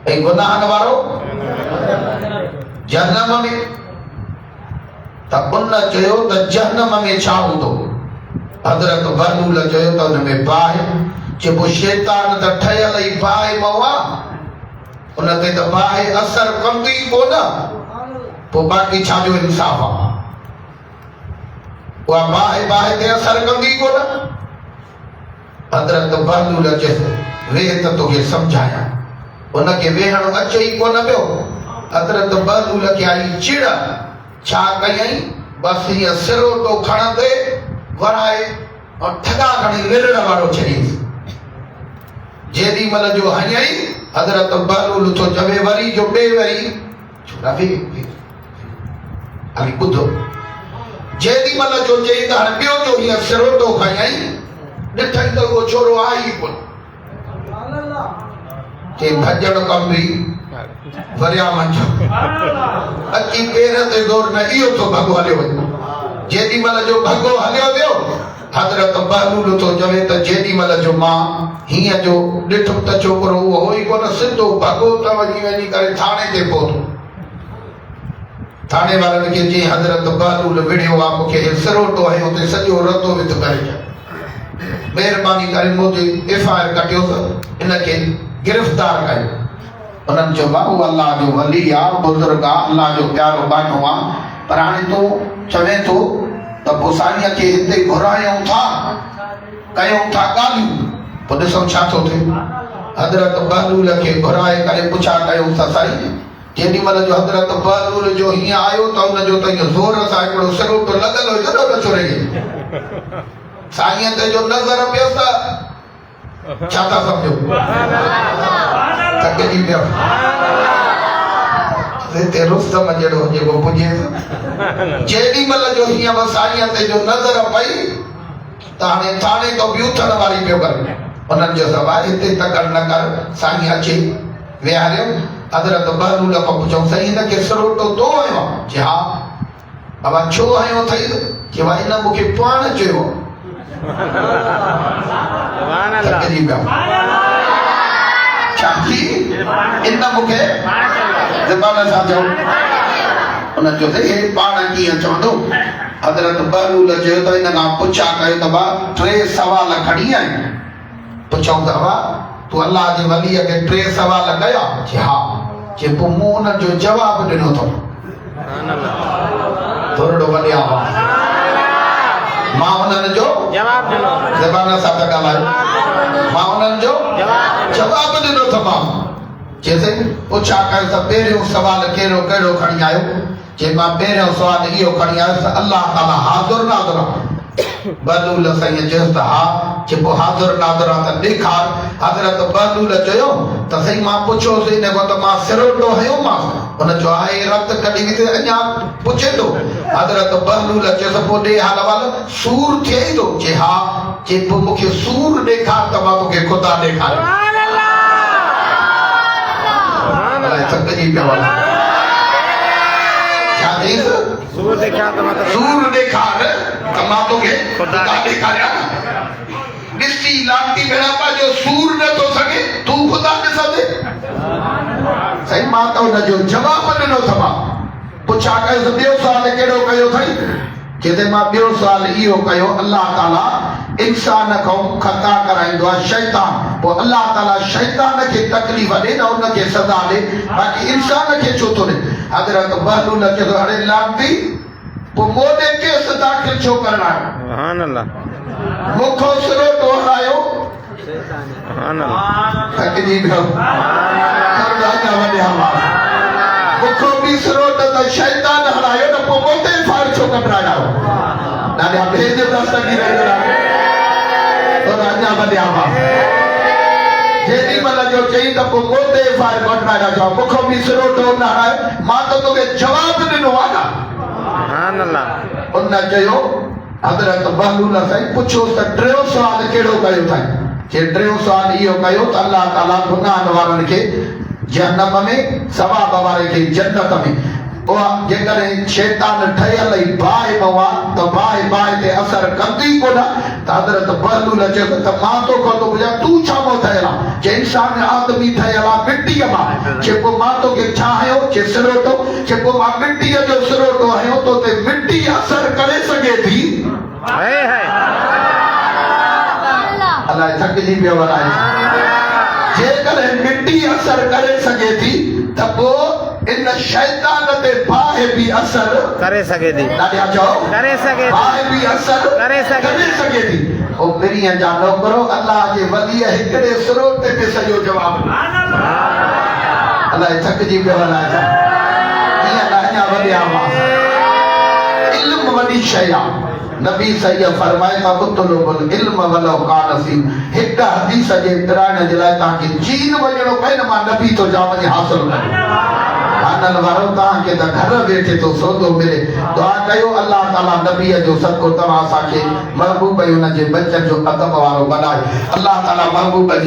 ऐं गुनाहनि वारो जहन्नम में। त उन चयो त जहन्नम में छा हूंदो? हज़रत बहलूल चयो त उन में बाहि। चइबो शैतान त ठहियल ई बाहि मवा, उन ते त बाहि असर कंदी कोन, पोइ बाक़ी छा जो इंसाफ़ आहे? उहा बाहि ते असर कंदी कोन। हज़रत बहलूल चयसि वेह त तोखे सम्झायां। उनखे वेहण अचे ई कोन पियो। हज़रत बहलूल खे आई चिड़। छा कयई? बसि हीअं सिरोटो खणंदे वराए और ठगा खणी विरण वारो छॾियईं। जेॾी महिल जो हयई हज़रत बहलूल थो चवे वरी जो ॿिए वरी हाली ॿुधो। जेॾी महिल जो चई त हाणे ॿियो जो हीअं सिरोटो खयई, ॾिठई त उहो छोरो आहे ई कोन। के भॼण कंबी वरिया मंझो अची पेर ते ज़ोर न, इहो तो भॻो हलियो वञे। जेॾी महिल जो भॻो हलियो वियो, हज़रत बहलूल थो चवे त जेॾी महिल जो मां हीअं जो ॾिठुमि त छोकिरो उहो हो ई कोन, सिधो भॻो त वञी करे थाणे ते पहुतो। थाणे वारनि खे चई हज़रत बहलूल विड़ियो आहे, मूंखे सिरोटो आहे हुते सॼो रतो विध करे महिरबानी करे मुंहिंजी FIR कटियोसि, इनखे गिरफ़्तार कयो। उन्हनि चयो बाबू अल्लाह जो वली आहे, बुज़ुर्ग आहे, अल्लाह जो प्यारो बानो आहे, पर हाणे तूं चवे थो त पोइ साईंअ खे हिते घुरायूं था, कयूं था ॻाल्हियूं, पोइ ॾिसूं छा थो थिए। हज़रत बहलूल खे घुराए करे पुछा कयूं त साईं। जेॾी महिल जो हज़रत बहलूल जो हीअं आयो त हुनजो त हीअं ज़ोर सां हिकिड़ो सिरोटो लॻल हुयो न छुरे साईंअ ते जो नज़र पियो त छा था सम्झो थकिजी पियो। हिते रुस्तम जहिड़ो जेको पुॼेसि, जेॾी महिल जो हीअं साईंअ ते जो नज़र पई त हाणे थाणे तो बि उथण वारी पियो करे। उन्हनि जो सवाइ हिते तकड़ न कर, साईं अचे विहारियो। हज़रत बहलूल खां पुछऊं साईं हिनखे सिरोटो तो हयो आहे? चई हा। बाबा छो हयो अथई? चई भाई हिन मूंखे पाण चयो। थकिजी पियो। छा थी? इन मूंखे ज़बान सां चयो। उन चयो हे पाण कीअं चवंदो? हज़रत बहलूल चयो त हिन खां पुछा कयो त बा 3 सवाल खणी आहीं। पुछऊं त बा तूं अल्लाह जे वलीअ खे 3 सवाल कया? चई हा। चई पोइ मूं उन जो जवाब ॾिनो अथव। थोरो वॾे आवाज़ मां उन्हनि जो जवाब ॾिनो। ज़बान सां था ॻाल्हायो। मां उन्हनि जो जवाब ॾिनो अथव। चइसि पुछा कयो त पहिरियों सवाल कहिड़ो कहिड़ो खणी आयो? चई मां पहिरियों सवाल इहो खणी आयुसि त अल्लाह ताला हाज़ुर नाज़ुर आहे। बहलूल साईं चयुसि त हा। चई पोइ हाज़ुर नाज़ुर आहे त ॾेखार। हज़रत बहलूल चयो त साईं मां पुछियोसि इन खां त मां सिरोटो हयोमांसि। हुन चयो आहे रत कढी विधे अञा पुछे थो। हज़रत बहलूल चयुसि पोइ ॾे हाल वाल सूर थिए ई थो? चई हा। चई पोइ मूंखे सूर ॾेखार त मां तोखे ख़ुदा ॾेखारियां। थकिजी पियो आहे। छा चईसि? सूर ॾेखार त मां तोखे ख़ुदा ॾेखारियां। ॾिसी लांती भेड़ा जो सूर नथो सघे, तूं ख़ुदा ॾिसंदे? साईं मां त हुनजो जवाब ॾिनो अथव। पुछा कयोसि ॿियो सुवाल कहिड़ो कयो अथई? चइते मां ॿियो सुवाल इहो कयो अल्लाह ताला इंसान खां ख़ता कराईंदो आहे शैतान, पोइ अल्लाह ताला शैतान खे तकलीफ़ ॾे न उनखे सज़ा ॾे, बाक़ी इंसान खे छो थो ॾे? हज़रत बहलूल चयो अरे लांती पोइ मूं ॾे केस दाख़िल छो करणु आयो? सुभान अल्लाह। मूंखो सिरोटो हणायो। सुभान अल्लाह। थकिजी पियो। मूंखो बि सिरोटो त शैतान हणायो न, पोइ मूं ते फार छो कढायो? ॾाढा बेज़त लॻी रहियो। अञा वधिया हुआ। जेॾी महिल जो चई त पोइ मूं ते फार कढायो छो? मूंखो बि सिरोटो न हणायो, मां त तोखे जवाब ॾिनो आहे न। सुभान अल्लाह। उन चयो हज़रत बहलूल साईं पुछोसि त टियों सुवाल कहिड़ो कयो अथई? चई टियों सुवाल इहो कयो त अल्लाह ताला गुनाहनि वारनि खे जहन्नम में, सवाब वारे खे जन्नत में। जेकॾहिं शैतान ठहियल ई बाहि पवा त बाहि ते असर कंदी कोन। त हज़रत बहलूल चयो त मां तोखां थो पुछां तूं छा मो ठहियल आहे? चई इंसान आदमी ठहियल आहे मिटीअ मां, जेको मां मिट्टीअ जो सिरोटो आहियो तो ते मिट्टी असर करे सघे थी अलाए थकिजी पियो वञाए जेकॾहिं मिट्टी असर करे सघे थी त पोइ इन शैतान ते बाहि बि असर करे सघे थी ॾाढा चओ करे सघे थी बाहि बि असर करे सघे थी ओ मिरीअ जा नौकरो अल्लाह जे वलीअ हिकिड़े सिरोटे ते सॼो जवाब अलाए थकिजी पियो वञाए ईअं न अञा वॾिया हुआ इल्म वॾी शइ आहे नबी सही फरमाए था उतलुबुल इल्म वलो कान सी हिक हदीस जे तराइण जे लाइ तव्हांखे चीन वञणो पए न मां नबी तो जा वञी हासिल कयो आनंद वारो तव्हांखे त घर वेठे तो सौदो मिले दुआ कयो अल्लाह ताला नबीअ जो सदको तव्हां असांखे महबूब हुन जे बचन जो अदब वारो बनाए अल्लाह ताला महबूब